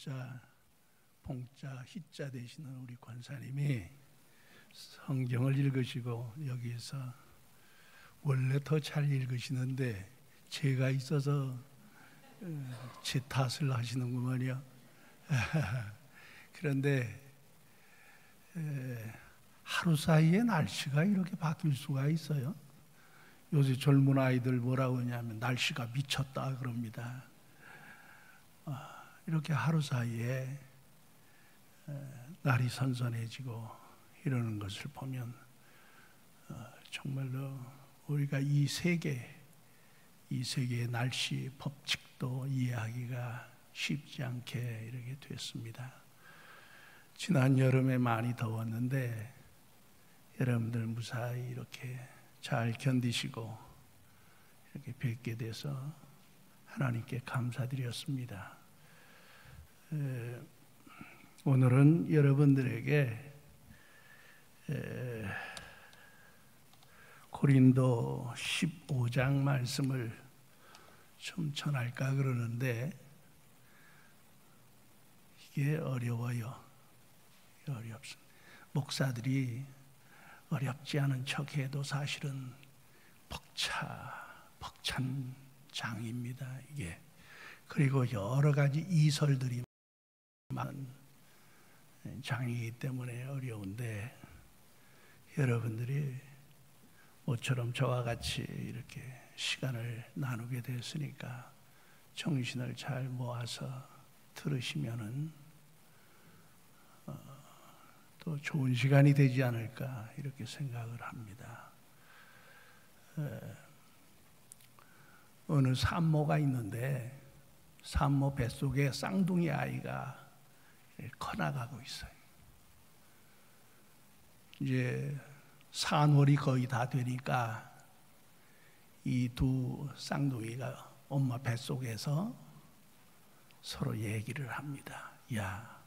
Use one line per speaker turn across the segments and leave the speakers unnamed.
자, 봉자, 희자 되시는 우리 권사님이 성경을 읽으시고 여기서 원래 더 잘 읽으시는데 제가 있어서 제 탓을 하시는구먼요. 그런데 하루 사이에 날씨가 이렇게 바뀔 수가 있어요. 요새 젊은 아이들 뭐라고 하냐면 날씨가 미쳤다 그럽니다. 이렇게 하루 사이에 날이 선선해지고 이러는 것을 보면 정말로 우리가 이 세계의 날씨 법칙도 이해하기가 쉽지 않게 이렇게 됐습니다. 지난 여름에 많이 더웠는데 여러분들 무사히 이렇게 잘 견디시고 이렇게 뵙게 돼서 하나님께 감사드렸습니다. 오늘은 여러분들에게 고린도 15장 말씀을 좀 전할까 그러는데 이게 어려워요. 어렵습니다. 목사들이 어렵지 않은 척해도 사실은 벅찬 장입니다. 이게 그리고 여러 가지 이설들이 많은 장이기 때문에 어려운데 여러분들이 모처럼 저와 같이 이렇게 시간을 나누게 됐으니까 정신을 잘 모아서 들으시면은 또 좋은 시간이 되지 않을까 이렇게 생각을 합니다. 어느 산모가 있는데 산모 뱃속에 쌍둥이 아이가 커나가고 있어요. 이제 산월이 거의 다 되니까 이 두 쌍둥이가 엄마 뱃속에서 서로 얘기를 합니다. 야,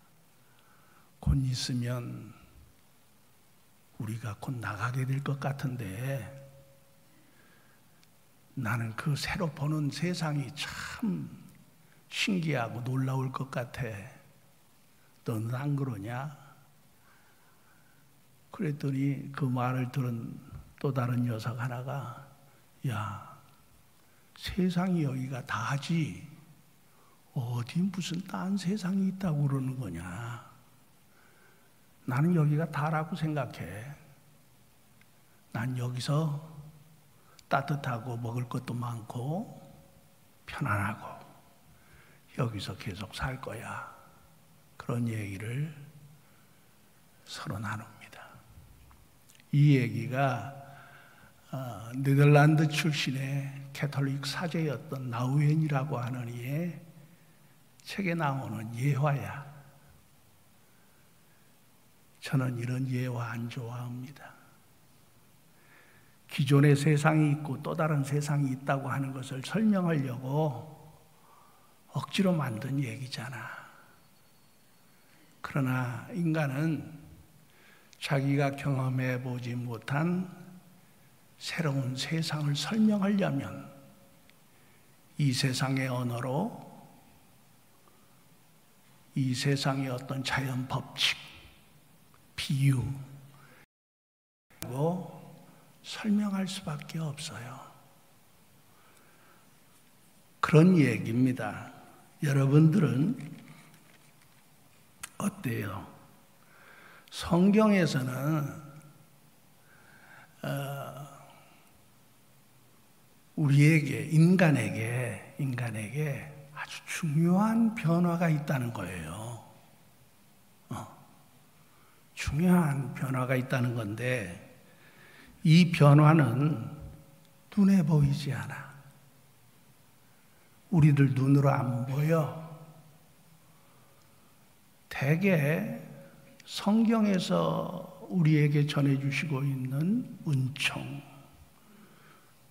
곧 있으면 우리가 곧 나가게 될 것 같은데 나는 그 새로 보는 세상이 참 신기하고 놀라울 것 같아. 너는 안 그러냐? 그랬더니 그 말을 들은 또 다른 녀석 하나가 야, 세상이 여기가 다지 어디 무슨 딴 세상이 있다고 그러는 거냐? 나는 여기가 다라고 생각해. 난 여기서 따뜻하고 먹을 것도 많고 편안하고 여기서 계속 살 거야. 그런 얘기를 서로 나눕니다. 이 얘기가 네덜란드 출신의 캐톨릭 사제였던 나우엔이라고 하는 이의 책에 나오는 예화야. 저는 이런 예화 안 좋아합니다. 기존의 세상이 있고 또 다른 세상이 있다고 하는 것을 설명하려고 억지로 만든 얘기잖아. 그러나 인간은 자기가 경험해 보지 못한 새로운 세상을 설명하려면 이 세상의 언어로 이 세상의 어떤 자연 법칙, 비유 그리고 설명할 수밖에 없어요. 그런 얘기입니다. 여러분들은 어때요? 성경에서는 우리에게 인간에게 아주 중요한 변화가 있다는 거예요. 중요한 변화가 있다는 건데 이 변화는 눈에 보이지 않아. 우리들 눈으로 안 보여. 대개 성경에서 우리에게 전해주시고 있는 은총,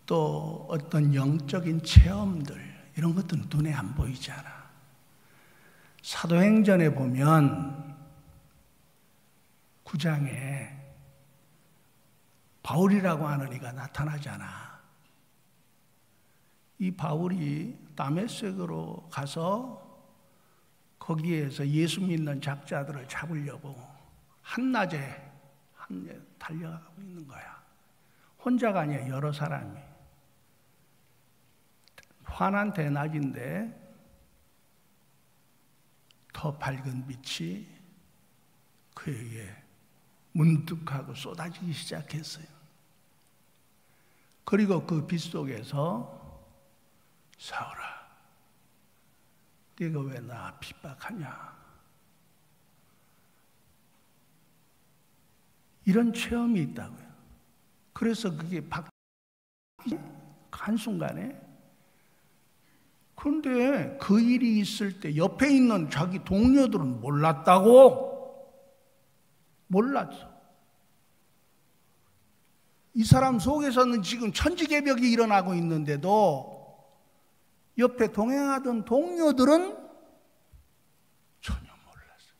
또 어떤 영적인 체험들 이런 것들은 눈에 안 보이지 않아. 사도행전에 보면 9장에 바울이라고 하는 이가 나타나잖아. 이 바울이 다메섹으로 가서 거기에서 예수 믿는 작자들을 잡으려고 한낮에 달려가고 있는 거야. 혼자가 아니야, 여러 사람이. 환한 대낮인데 더 밝은 빛이 그에게 문득하고 쏟아지기 시작했어요. 그리고 그 빛 속에서 사울아, 네가 왜 나 핍박하냐? 이런 체험이 있다고요. 그래서 그게 한순간에. 그런데 그 일이 있을 때 옆에 있는 자기 동료들은 몰랐다고? 몰랐어. 이 사람 속에서는 지금 천지개벽이 일어나고 있는데도 옆에 동행하던 동료들은 전혀 몰랐어요.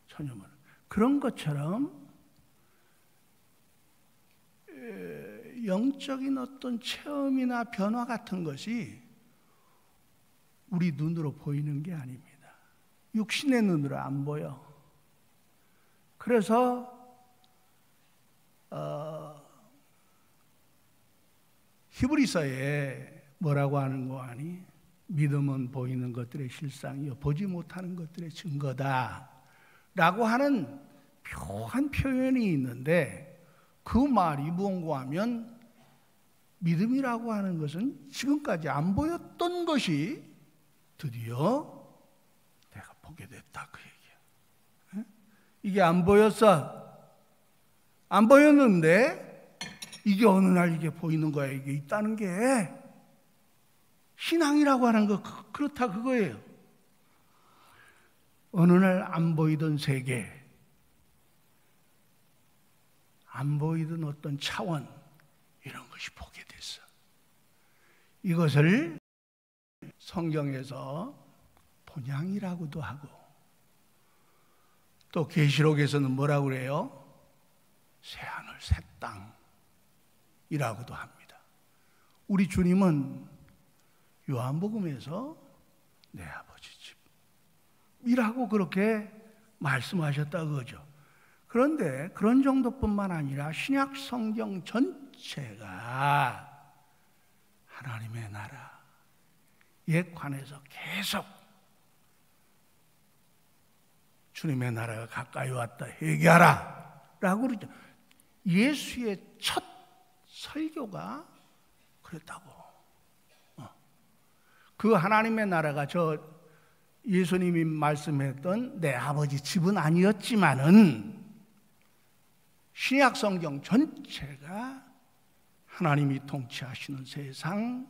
전혀 몰랐어요. 그런 것처럼 영적인 어떤 체험이나 변화 같은 것이 우리 눈으로 보이는 게 아닙니다. 육신의 눈으로 안 보여. 그래서 히브리서에 뭐라고 하는 거 아니? 믿음은 보이는 것들의 실상이요 보지 못하는 것들의 증거다 라고 하는 묘한 표현이 있는데, 그 말이 무언가 하면 믿음이라고 하는 것은 지금까지 안 보였던 것이 드디어 내가 보게 됐다, 그 얘기야. 이게 안 보였어. 안 보였는데 이게 어느 날 이게 보이는 거야. 이게 있다는 게 신앙이라고 하는 거, 그렇다 그거예요. 어느 날 안 보이던 세계, 안 보이던 어떤 차원, 이런 것이 보게 됐어. 이것을 성경에서 본향이라고도 하고, 또 계시록에서는 뭐라고 그래요? 새하늘 새 땅이라고도 합니다. 우리 주님은 요한복음에서 내 아버지 집이라고 그렇게 말씀하셨다 그거죠. 그런데 그런 정도뿐만 아니라 신약 성경 전체가 하나님의 나라에 관해서 계속 주님의 나라가 가까이 왔다, 회개하라 라고 그러죠. 예수의 첫 설교가 그랬다고. 그 하나님의 나라가 저 예수님이 말씀했던 내 아버지 집은 아니었지만은 신약 성경 전체가 하나님이 통치하시는 세상,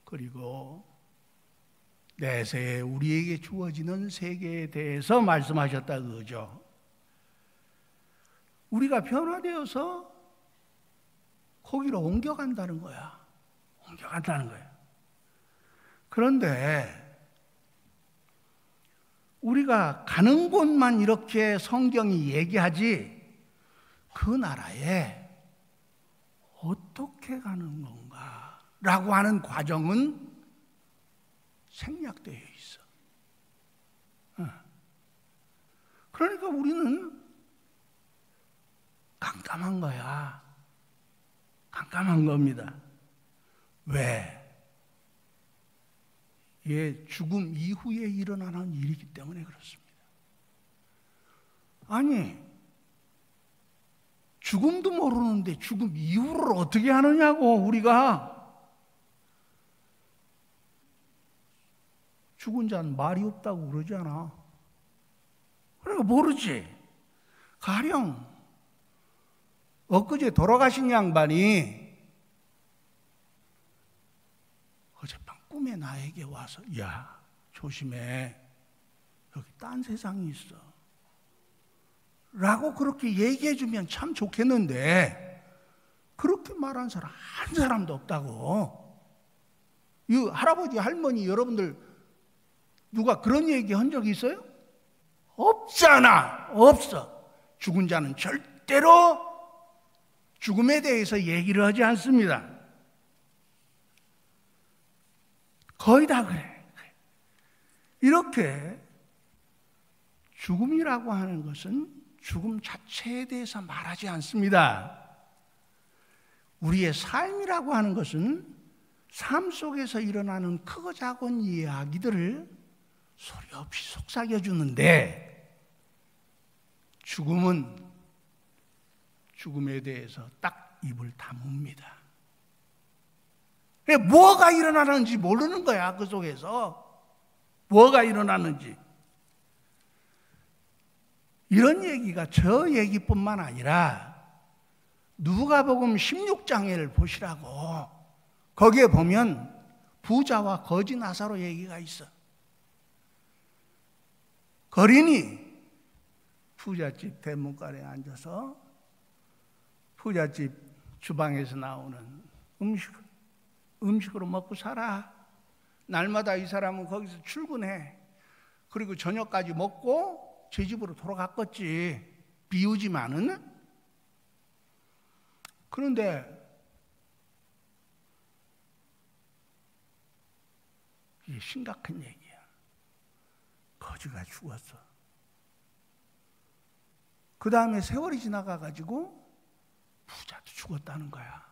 그리고 내세에 우리에게 주어지는 세계에 대해서 말씀하셨다 그거죠. 우리가 변화되어서 거기로 옮겨간다는 거야. 옮겨간다는 거야. 그런데 우리가 가는 곳만 이렇게 성경이 얘기하지, 그 나라에 어떻게 가는 건가 라고 하는 과정은 생략되어 있어. 그러니까 우리는 깜깜한 거야. 깜깜한 겁니다. 왜? 예, 죽음 이후에 일어나는 일이기 때문에 그렇습니다. 아니, 죽음도 모르는데 죽음 이후를 어떻게 하느냐고. 우리가 죽은 자는 말이 없다고 그러잖아. 그러니까 모르지. 가령 엊그제 돌아가신 양반이 어젯밤 꿈에 나에게 와서, 야, 조심해, 여기 딴 세상이 있어 라고 그렇게 얘기해 주면 참 좋겠는데, 그렇게 말한 사람 한 사람도 없다고. 이 할아버지, 할머니, 여러분들 누가 그런 얘기 한 적이 있어요? 없잖아. 없어. 죽은 자는 절대로 죽음에 대해서 얘기를 하지 않습니다. 거의 다 그래. 이렇게 죽음이라고 하는 것은 죽음 자체에 대해서 말하지 않습니다. 우리의 삶이라고 하는 것은 삶 속에서 일어나는 크고 작은 이야기들을 소리 없이 속삭여주는데, 죽음은 죽음에 대해서 딱 입을 다뭅니다. 뭐가 일어나는지 모르는 거야. 그 속에서 뭐가 일어나는지. 이런 얘기가 저 얘기뿐만 아니라 누가복음 16장을 보시라고. 거기에 보면 부자와 거지 나사로 얘기가 있어. 거린이 부잣집 대문간에 앉아서 부잣집 주방에서 나오는 음식으로 먹고 살아. 날마다 이 사람은 거기서 출근해. 그리고 저녁까지 먹고 제 집으로 돌아갔겠지. 비우지만은. 그런데 이게 심각한 얘기야. 거지가 죽었어. 그 다음에 세월이 지나가가지고 부자도 죽었다는 거야.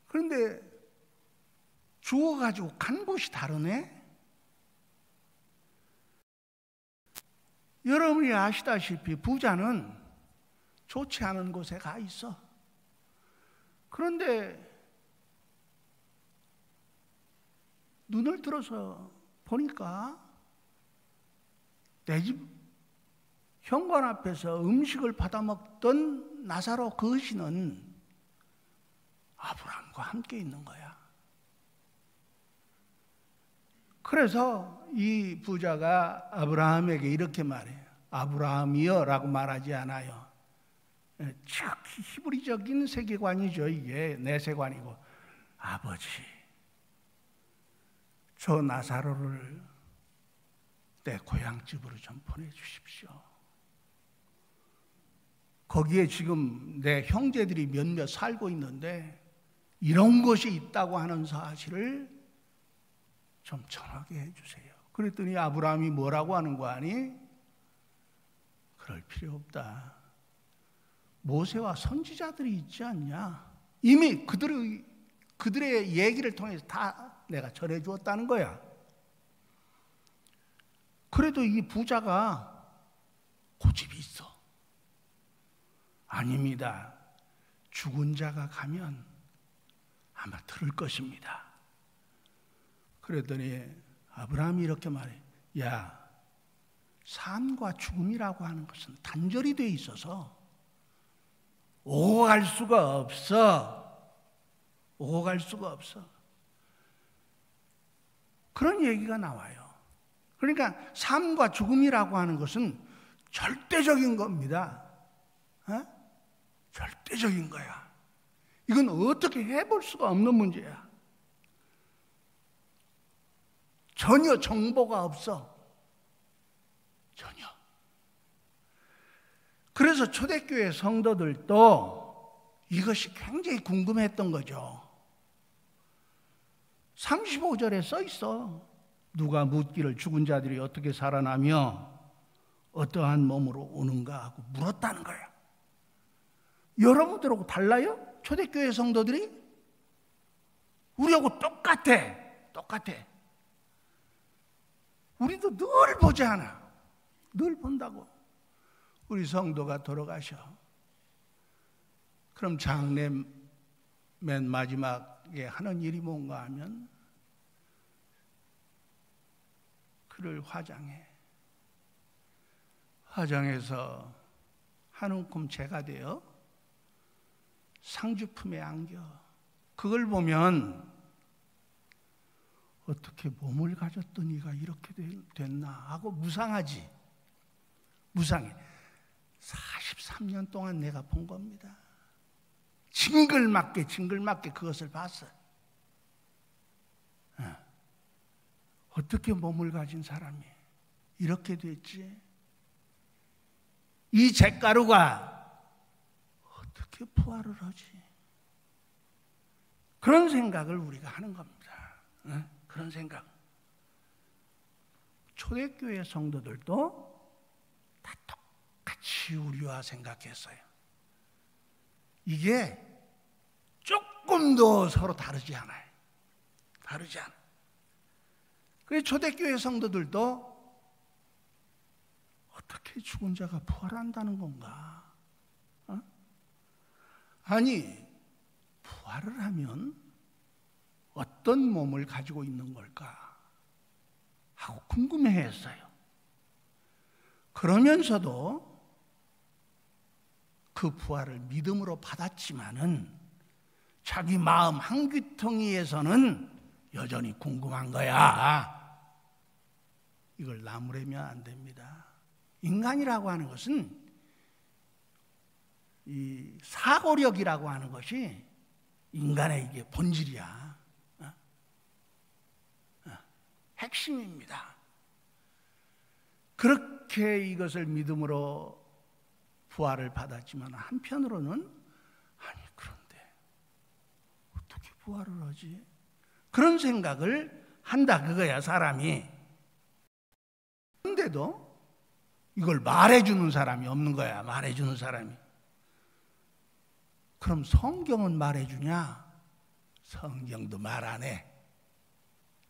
그런데 죽어가지고 간 곳이 다르네? 여러분이 아시다시피 부자는 좋지 않은 곳에 가 있어. 그런데 눈을 들어서 보니까 내 집 현관 앞에서 음식을 받아 먹던 나사로 거지는 아브라함과 함께 있는 거야. 그래서 이 부자가 아브라함에게 이렇게 말해요. 아브라함이여 라고 말하지 않아요. 지극히 히브리적인 세계관이죠. 이게 내 세관이고. 아버지, 저 나사로를 내 고향집으로 좀 보내주십시오. 거기에 지금 내 형제들이 몇몇 살고 있는데 이런 것이 있다고 하는 사실을 좀 전하게 해주세요. 그랬더니 아브라함이 뭐라고 하는 거 아니? 그럴 필요 없다. 모세와 선지자들이 있지 않냐? 이미 그들의 얘기를 통해서 다 내가 전해 주었다는 거야. 그래도 이 부자가 고집이 있어. 아닙니다. 죽은 자가 가면 아마 들을 것입니다. 그랬더니 아브라함이 이렇게 말해. 야, 삶과 죽음이라고 하는 것은 단절이 돼 있어서 오고 갈 수가 없어. 오고 갈 수가 없어. 그런 얘기가 나와요. 그러니까 삶과 죽음이라고 하는 것은 절대적인 겁니다. 절대적인 거야. 이건 어떻게 해볼 수가 없는 문제야. 전혀 정보가 없어. 전혀. 그래서 초대교회 성도들도 이것이 굉장히 궁금했던 거죠. 35절에 써 있어. 누가 묻기를 죽은 자들이 어떻게 살아나며 어떠한 몸으로 오는가 하고 물었다는 거야. 여러분들하고 달라요? 초대교회 성도들이? 우리하고 똑같아. 똑같아. 우리도 늘 보지 않아. 늘 본다고. 우리 성도가 돌아가셔. 그럼 장례 맨 마지막에 하는 일이 뭔가 하면 그를 화장해. 화장해서 한 움큼 재가 되어 상주품에 안겨. 그걸 보면 어떻게 몸을 가졌던 이가 이렇게 됐나 하고 무상하지. 무상해. 43년 동안 내가 본 겁니다. 징글맞게 그것을 봤어. 어떻게 몸을 가진 사람이 이렇게 됐지? 이 잿가루가 어떻게 부활을 하지? 그런 생각을 우리가 하는 겁니다. 그런 생각. 초대교회 성도들도 다 똑같이 우리와 생각했어요. 이게 조금도 서로 다르지 않아요. 다르지 않아요. 그래서 초대교회 성도들도 어떻게 죽은 자가 부활한다는 건가? 아니, 부활을 하면 어떤 몸을 가지고 있는 걸까? 하고 궁금해했어요. 그러면서도 그 부활을 믿음으로 받았지만은 자기 마음 한귀퉁이에서는 여전히 궁금한 거야. 이걸 나무래면 안 됩니다. 인간이라고 하는 것은 이 사고력이라고 하는 것이 인간의 이게 본질이야. 핵심입니다. 그렇게 이것을 믿음으로 부활을 받았지만 한편으로는 아니 그런데 어떻게 부활을 하지? 그런 생각을 한다 그거야 사람이. 그런데도 이걸 말해주는 사람이 없는 거야. 말해주는 사람이. 그럼 성경은 말해주냐? 성경도 말 안 해.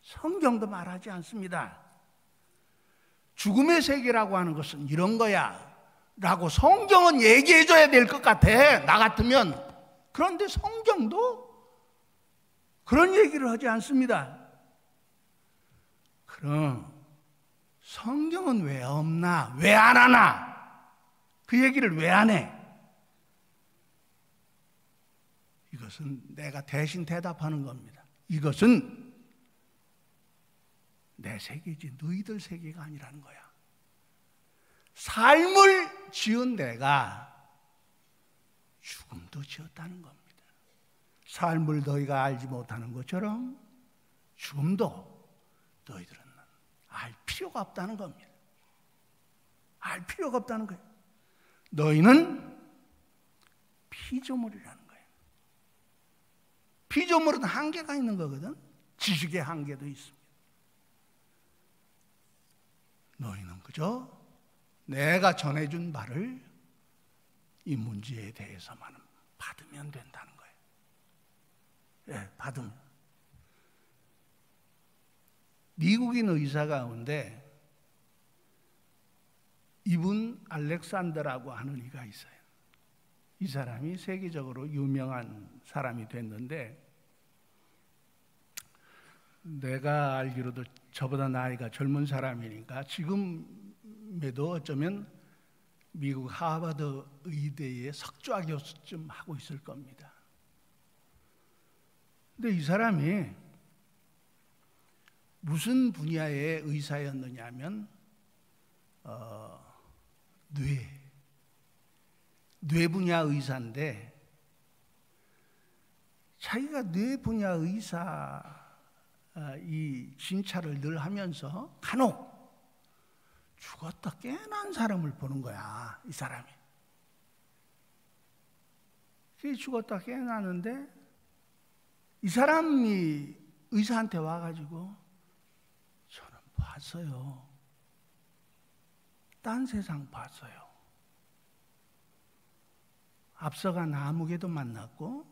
성경도 말하지 않습니다. 죽음의 세계라고 하는 것은 이런 거야 라고 성경은 얘기해줘야 될 것 같아, 나 같으면. 그런데 성경도 그런 얘기를 하지 않습니다. 그럼 성경은 왜 없나? 왜 안 하나? 그 얘기를 왜 안 해? 이것은 내가 대신 대답하는 겁니다. 이것은 내 세계지 너희들 세계가 아니라는 거야. 삶을 지은 내가 죽음도 지었다는 겁니다. 삶을 너희가 알지 못하는 것처럼 죽음도 너희들은 알 필요가 없다는 겁니다. 알 필요가 없다는 거예요. 너희는 피조물이라는 거예요. 피조물은 한계가 있는 거거든. 지식의 한계도 있습니다. 너희는 그저 내가 전해준 말을 이 문제에 대해서만 받으면 된다는 거예요. 예, 받으면. 미국인 의사 가운데 이분 알렉산더라고 하는 이가 있어요. 이 사람이 세계적으로 유명한 사람이 됐는데 내가 알기로도 저보다 나이가 젊은 사람이니까 지금에도 어쩌면 미국 하버드 의대의 석좌 교수쯤 하고 있을 겁니다. 근데 이 사람이 무슨 분야의 의사였느냐면 뇌 분야 의사인데 자기가 뇌 분야 의사 이 진찰을 늘 하면서 간혹 죽었다 깨어난 사람을 보는 거야. 이 사람이. 죽었다 깨어나는데 이 사람이 의사한테 와가지고 저는 봤어요. 딴 세상 봤어요. 앞서간 아무개도 만났고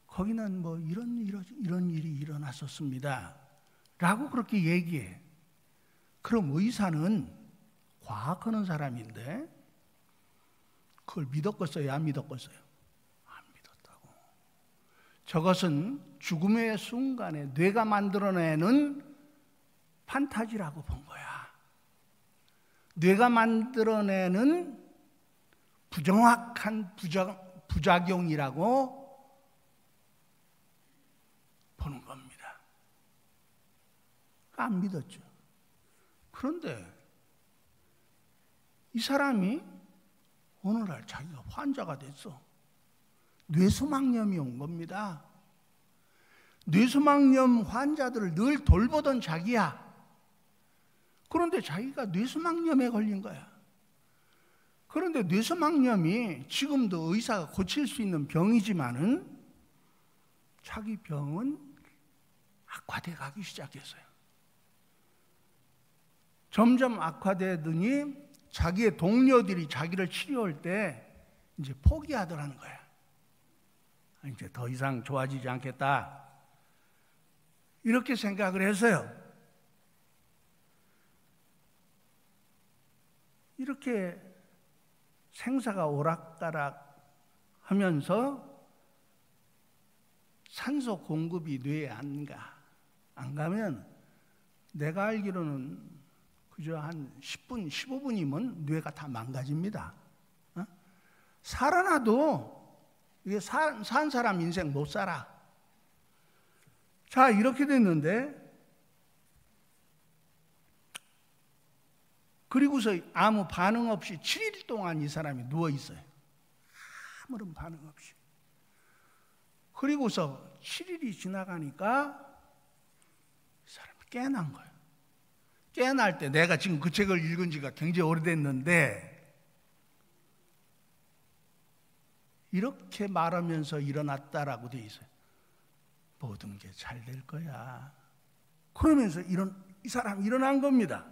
거기는 뭐 이런 일이 일어났었습니다 라고 그렇게 얘기해. 그럼 의사는 과학하는 사람인데 그걸 믿었겠어요? 안 믿었겠어요? 안 믿었다고. 저것은 죽음의 순간에 뇌가 만들어내는 판타지라고 본 거야. 뇌가 만들어내는 부정확한 부작용이라고 보는 겁니다. 안 믿었죠. 그런데 이 사람이 어느 날 자기가 환자가 됐어. 뇌수막염이 온 겁니다. 뇌수막염 환자들을 늘 돌보던 자기야. 그런데 자기가 뇌수막염에 걸린 거야. 그런데 뇌수막염이 지금도 의사가 고칠 수 있는 병이지만은 자기 병은 악화돼 가기 시작했어요. 점점 악화되더니 자기의 동료들이 자기를 치료할 때 이제 포기하더라는 거야. 이제 더 이상 좋아지지 않겠다. 이렇게 생각을 해서요. 이렇게 생사가 오락가락 하면서 산소 공급이 뇌에 안 가. 안 가면 내가 알기로는 그저 한 10분, 15분이면 뇌가 다 망가집니다. 살아나도 이게 산 사람 인생 못 살아. 자, 이렇게 됐는데 그리고서 아무 반응 없이 7일 동안 이 사람이 누워 있어요. 아무런 반응 없이. 그리고서 7일이 지나가니까 이 사람이 깨어난 거예요. 깨어날 때 내가 지금 그 책을 읽은 지가 굉장히 오래됐는데 이렇게 말하면서 일어났다라고 돼 있어요. 모든 게 잘 될 거야. 그러면서 이 사람이 일어난 겁니다.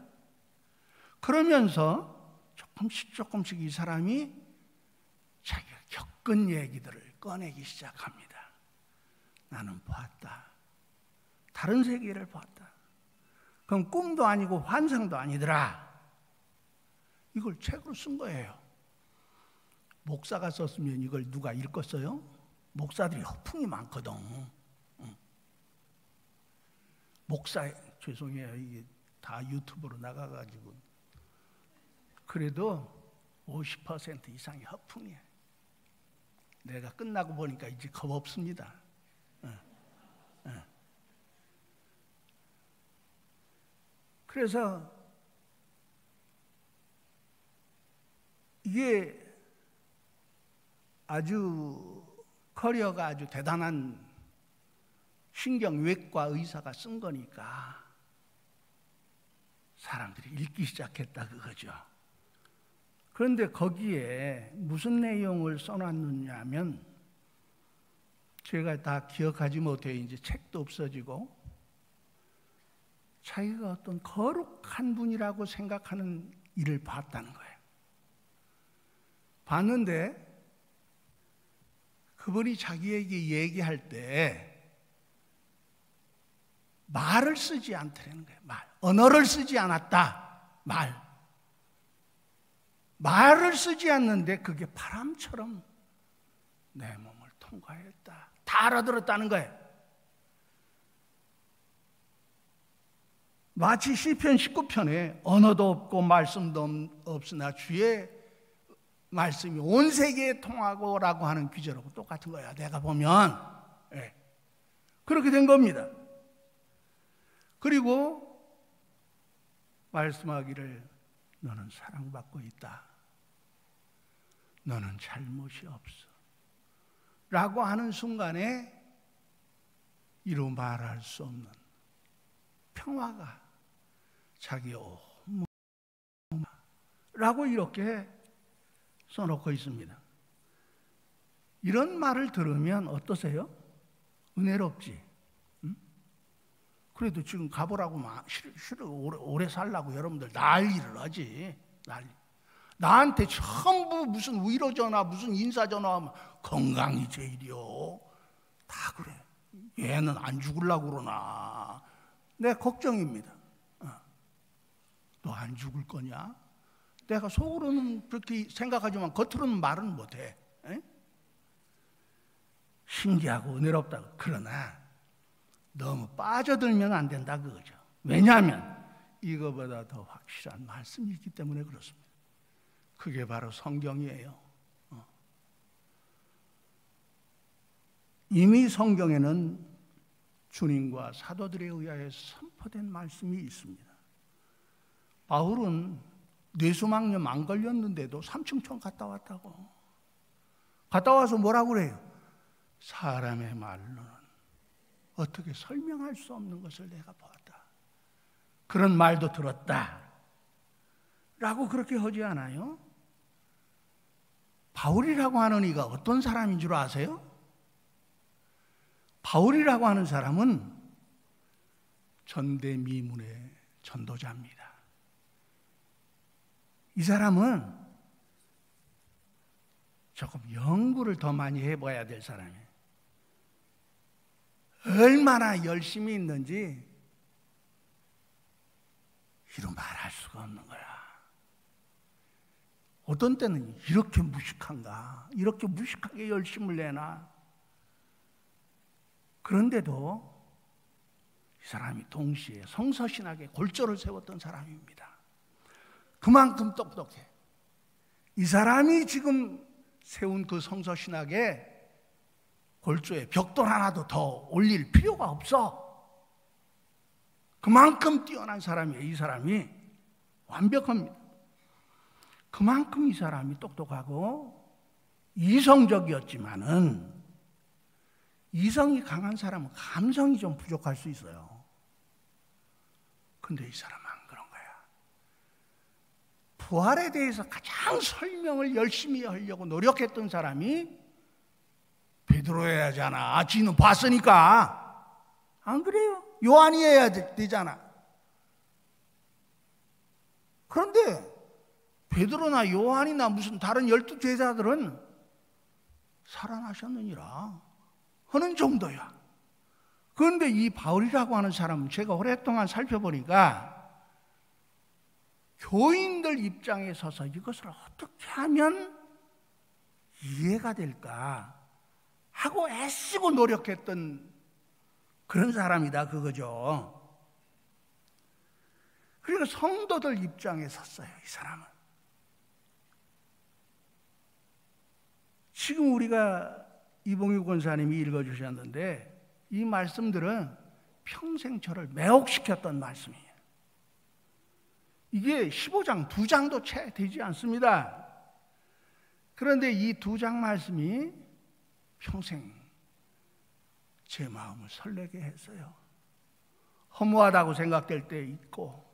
그러면서 조금씩 이 사람이 자기가 겪은 얘기들을 꺼내기 시작합니다. 나는 보았다. 다른 세계를 보았다. 그럼 꿈도 아니고 환상도 아니더라. 이걸 책으로 쓴 거예요. 목사가 썼으면 이걸 누가 읽었어요? 목사들이 허풍이 많거든. 목사, 죄송해요. 이게 다 유튜브로 나가가지고. 그래도 50% 이상이 허풍이에요. 내가 끝나고 보니까 이제 겁 없습니다. 그래서 이게 아주 커리어가 아주 대단한 신경외과 의사가 쓴 거니까 사람들이 읽기 시작했다 그거죠. 그런데 거기에 무슨 내용을 써놨느냐 하면 제가 다 기억하지 못해요. 이제 책도 없어지고 자기가 어떤 거룩한 분이라고 생각하는 일을 봤다는 거예요. 봤는데 그분이 자기에게 얘기할 때 말을 쓰지 않더라는 거예요. 언어를 쓰지 않았다. 말을 쓰지 않는데 그게 바람처럼 내 몸을 통과했다. 다 알아들었다는 거예요. 마치 시편 19편에 언어도 없고 말씀도 없으나 주의 말씀이 온 세계에 통하고라고 하는 귀절하고 똑같은 거야. 내가 보면 그렇게 된 겁니다. 그리고 말씀하기를 너는 사랑받고 있다. 너는 잘못이 없어. 라고 하는 순간에 이루 말할 수 없는 평화가 자기 온몸 라고 이렇게 써놓고 있습니다. 이런 말을 들으면 어떠세요? 은혜롭지? 응? 그래도 지금 가보라고 오래 살라고 여러분들 난리를 하지. 나한테 전부 무슨 위로 전화, 무슨 인사 전화, 건강이 제일이요. 다 그래. 얘는 안 죽으려고 그러나. 내 걱정입니다. 너 안 죽을 거냐? 내가 속으로는 그렇게 생각하지만 겉으로는 말은 못해. 신기하고 은혜롭다고. 그러나 너무 빠져들면 안 된다 그거죠. 왜냐하면 이거보다 더 확실한 말씀이 있기 때문에 그렇습니다. 그게 바로 성경이에요. 이미 성경에는 주님과 사도들에 의하여 선포된 말씀이 있습니다. 바울은 뇌수막염 안 걸렸는데도 삼층천 갔다 왔다고. 갔다 와서 뭐라고 그래요? 사람의 말로는 어떻게 설명할 수 없는 것을 내가 보았다. 그런 말도 들었다. 라고 그렇게 하지 않아요? 바울이라고 하는 이가 어떤 사람인 줄 아세요? 바울이라고 하는 사람은 전대미문의 전도자입니다. 이 사람은 조금 연구를 더 많이 해봐야 될 사람이에요. 얼마나 열심히 있는지 이루 말할 수가 없는 거야. 어떤 때는 이렇게 무식한가? 이렇게 무식하게 열심을 내나? 그런데도 이 사람이 동시에 성서신학에 골조를 세웠던 사람입니다. 그만큼 똑똑해. 이 사람이 지금 세운 그 성서신학에 골조에 벽돌 하나도 더 올릴 필요가 없어. 그만큼 뛰어난 사람이에요. 이 사람이 완벽합니다. 그만큼 이 사람이 똑똑하고 이성적이었지만은, 이성이 강한 사람은 감성이 좀 부족할 수 있어요. 근데 이 사람은 안 그런 거야. 부활에 대해서 가장 설명을 열심히 하려고 노력했던 사람이 베드로여야잖아. 지는 봤으니까. 안 그래요? 요한이 해야 되잖아. 그런데 베드로나 요한이나 무슨 다른 12 제자들은 살아나셨느니라 하는 정도야. 그런데 이 바울이라고 하는 사람은 제가 오랫동안 살펴보니까 교인들 입장에 서서 이것을 어떻게 하면 이해가 될까 하고 애쓰고 노력했던 그런 사람이다, 그거죠. 그리고 성도들 입장에 섰어요, 이 사람은. 지금 우리가 이봉유 권사님이 읽어주셨는데 이 말씀들은 평생 저를 매혹시켰던 말씀이에요. 이게 15장, 2장도 채 되지 않습니다. 그런데 이 2장 말씀이 평생 제 마음을 설레게 했어요. 허무하다고 생각될 때 있고,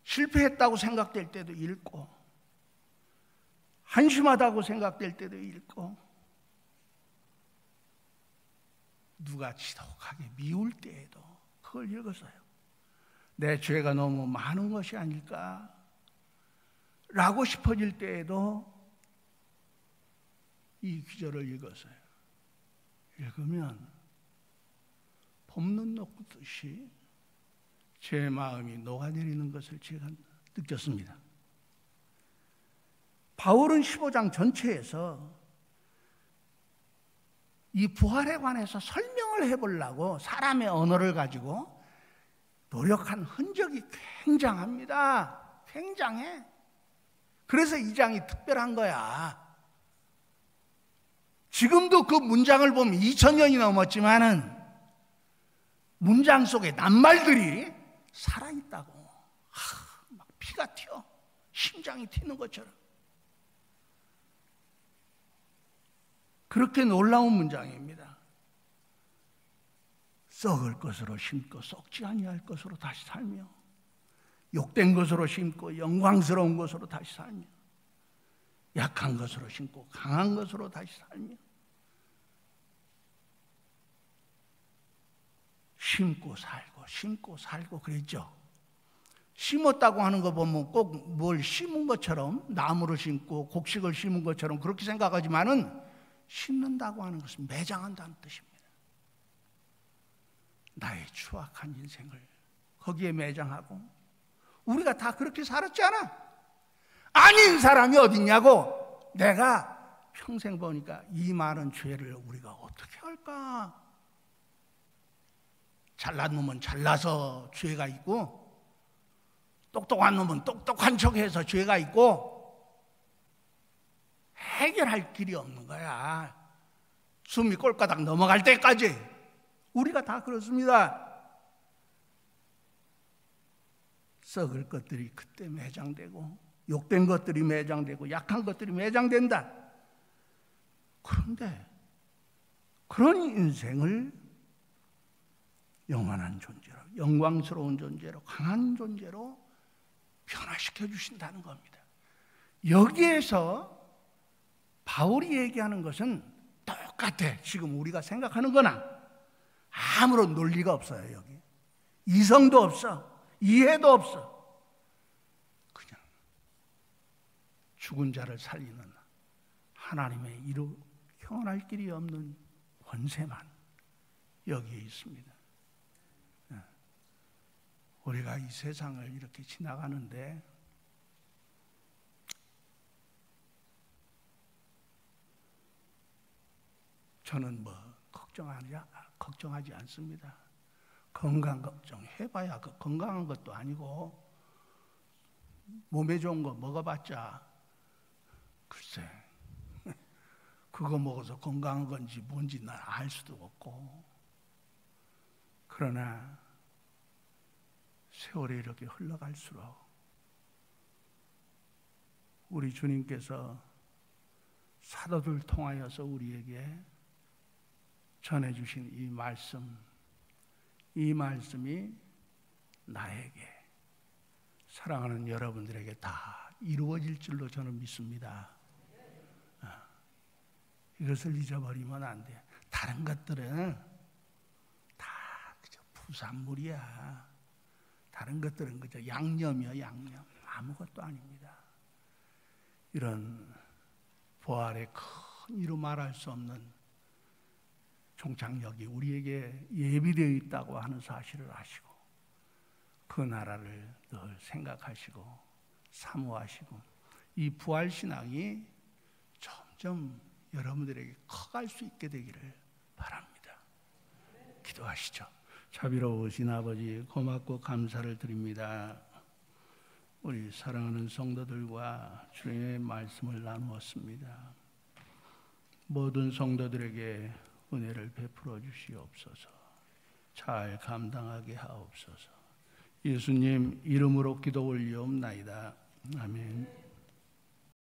실패했다고 생각될 때도 읽고, 한심하다고 생각될 때도 읽고, 누가 지독하게 미울 때에도 그걸 읽었어요. 내 죄가 너무 많은 것이 아닐까 라고 싶어질 때에도 이 구절을 읽었어요. 읽으면 봄눈 녹듯이 제 마음이 녹아내리는 것을 제가 느꼈습니다. 바울은 15장 전체에서 이 부활에 관해서 설명을 해보려고 사람의 언어를 가지고 노력한 흔적이 굉장합니다. 굉장해. 그래서 이 장이 특별한 거야. 지금도 그 문장을 보면 2000년이 넘었지만은 문장 속에 낱말들이 살아있다고. 막 피가 튀어. 심장이 튀는 것처럼. 그렇게 놀라운 문장입니다. 썩을 것으로 심고 썩지 아니할 것으로 다시 살며, 욕된 것으로 심고 영광스러운 것으로 다시 살며, 약한 것으로 심고 강한 것으로 다시 살며, 심고 살고 그랬죠. 심었다고 하는 거 보면 꼭 뭘 심은 것처럼, 나무를 심고 곡식을 심은 것처럼 그렇게 생각하지만은, 심는다고 하는 것은 매장한다는 뜻입니다. 나의 추악한 인생을 거기에 매장하고, 우리가 다 그렇게 살았잖아. 아닌 사람이 어딨냐고. 내가 평생 보니까 이 많은 죄를 우리가 어떻게 할까. 잘난 놈은 잘나서 죄가 있고, 똑똑한 놈은 똑똑한 척해서 죄가 있고, 해결할 길이 없는 거야. 숨이 꼴까닥 넘어갈 때까지. 우리가 다 그렇습니다. 썩을 것들이 그때 매장되고, 욕된 것들이 매장되고, 약한 것들이 매장된다. 그런데 그런 인생을 영원한 존재로, 영광스러운 존재로, 강한 존재로 변화시켜 주신다는 겁니다. 여기에서 바울이 얘기하는 것은 똑같아. 지금 우리가 생각하는 거나 아무런 논리가 없어요. 여기 이성도 없어, 이해도 없어. 그냥 죽은 자를 살리는 하나님의 이루 형언할 길이 없는 권세만 여기에 있습니다. 우리가 이 세상을 이렇게 지나가는데 저는 걱정하지 않습니다. 건강 걱정해봐야 건강한 것도 아니고 몸에 좋은 거 먹어봤자 글쎄 그거 먹어서 건강한 건지 뭔지 난 알 수도 없고, 그러나 세월이 이렇게 흘러갈수록 우리 주님께서 사도들 통하여서 우리에게 전해주신 이 말씀이 나에게, 사랑하는 여러분들에게 다 이루어질 줄로 저는 믿습니다. 이것을 잊어버리면 안 돼. 다른 것들은 다 그저 부산물이야. 다른 것들은 그저 양념이야, 양념. 아무것도 아닙니다. 이런 부활의 큰 이루 말할 수 없는 종착역이 우리에게 예비되어 있다고 하는 사실을 아시고, 그 나라를 늘 생각하시고 사모하시고, 이 부활신앙이 점점 여러분들에게 커갈 수 있게 되기를 바랍니다. 기도하시죠. 자비로우신 아버지, 고맙고 감사를 드립니다. 우리 사랑하는 성도들과 주님의 말씀을 나누었습니다. 모든 성도들에게 은혜를 베풀어 주시옵소서. 잘 감당하게 하옵소서. 예수님 이름으로 기도 올리옵나이다. 아멘.